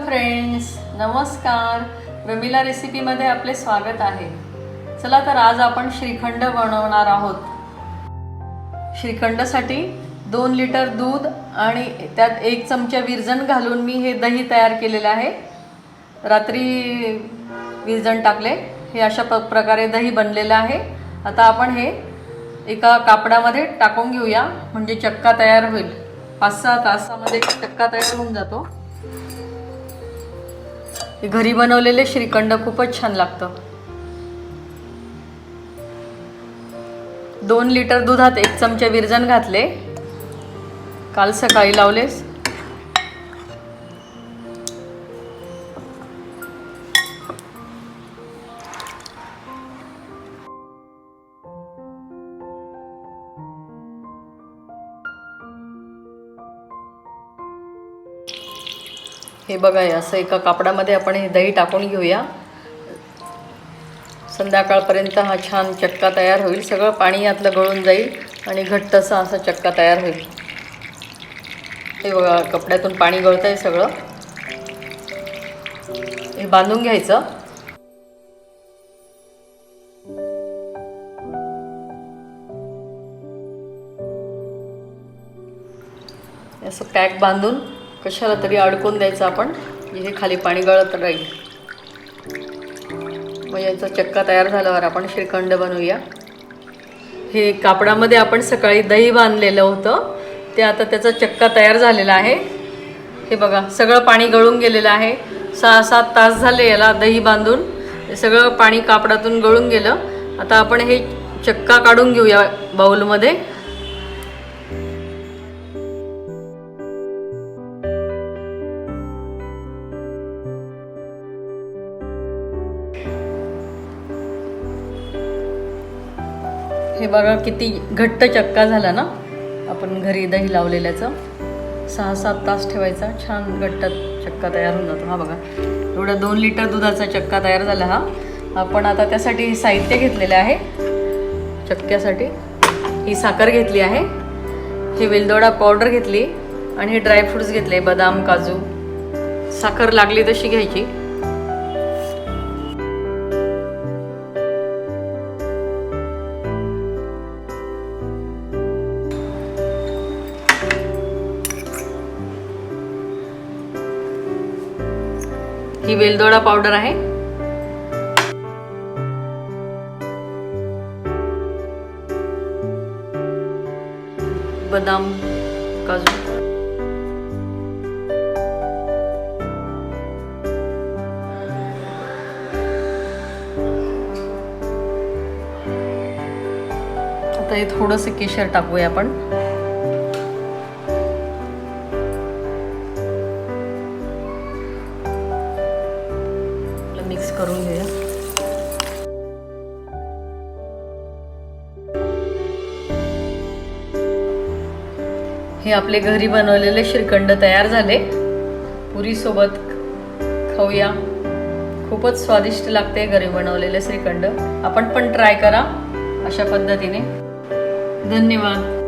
Friends, नमस्कार. रमिला रेसिपीमध्ये आपले स्वागत आहे. चला तर आज आपण श्रीखंड बनवणार आहोत. श्रीखंडसाठी 2 लिटर दूध आणि त्यात 1 चमचा विरजण घालून मी हे दही तयार केलेले आहे. रात्री विरजण टाकले. हे अशा प्रकारे दही बनलेलं आहे. आता आपण हे एका कापडामध्ये टाकून घेऊया, म्हणजे चक्का तयार होईल. 5-6 तासामध्ये चक्का तयार होऊन जातो. घरी बनवलेले श्रीखंड खूपच छान लागतं. 2 लिटर दुधात 1 चमचा विरजण घातले. काल सकाळी लावलेस. हे बघा, असं एका कापडामध्ये आपण हे दही टाकून घेऊया. संध्याकाळपर्यंत हा छान चक्का तयार होईल. सगळं पाणी यातलं गळून जाईल आणि घट्टसा असा चक्का तयार होईल. हे बघा, कपड्यातून पाणी गळतंय सगळं. हे बांधून घ्यायचं. असं पॅक बांधून कशाला तरी अडकून द्यायचं आपण. हे खाली पाणी गळत राहील. मग याचा चक्का तयार झाल्यावर आपण श्रीखंड बनवूया. हे कापडामध्ये आपण सकाळी दही बांधलेलं होतं, ते आता त्याचा चक्का तयार झालेला आहे. हे बघा, सगळं पाणी गळून गेलेलं आहे. 6-7 तास झाले याला दही बांधून. हे सगळं पाणी कापडातून गळून गेलं. आता आपण हे चक्का काढून घेऊया बाउलमध्ये. हे बघा किती घट्ट चक्का झाला ना. आपण घरी दही लावलेल्याचं 6-7 तास ठेवायचा. छान घट्ट चक्का तयार होऊन जातो. हा बघा, एवढा 2 लिटर दुधाचा चक्का तयार झाला हा. आपण आता त्यासाठी साहित्य घेतलेले आहे. चक्क्यासाठी ही साखर घेतली आहे. ही वेलदोडा पावडर घेतली आणि हे ड्रायफ्रूट्स घेतले, बदाम, काजू. साखर लागली तशी घ्यायची. ही वेलदोडा पावडर आहे. बदाम, काजू. आता हे थोडंसं केशर टाकूया आपण. मिक्स करून घेऊया. हे आपले घरी बनवलेले श्रीखंड तयार झाले. पुरी सोबत खाऊया. खूपच स्वादिष्ट लागते घरी बनवलेले श्रीखंड. आपण पण ट्राय करा अशा पद्धतीने. धन्यवाद.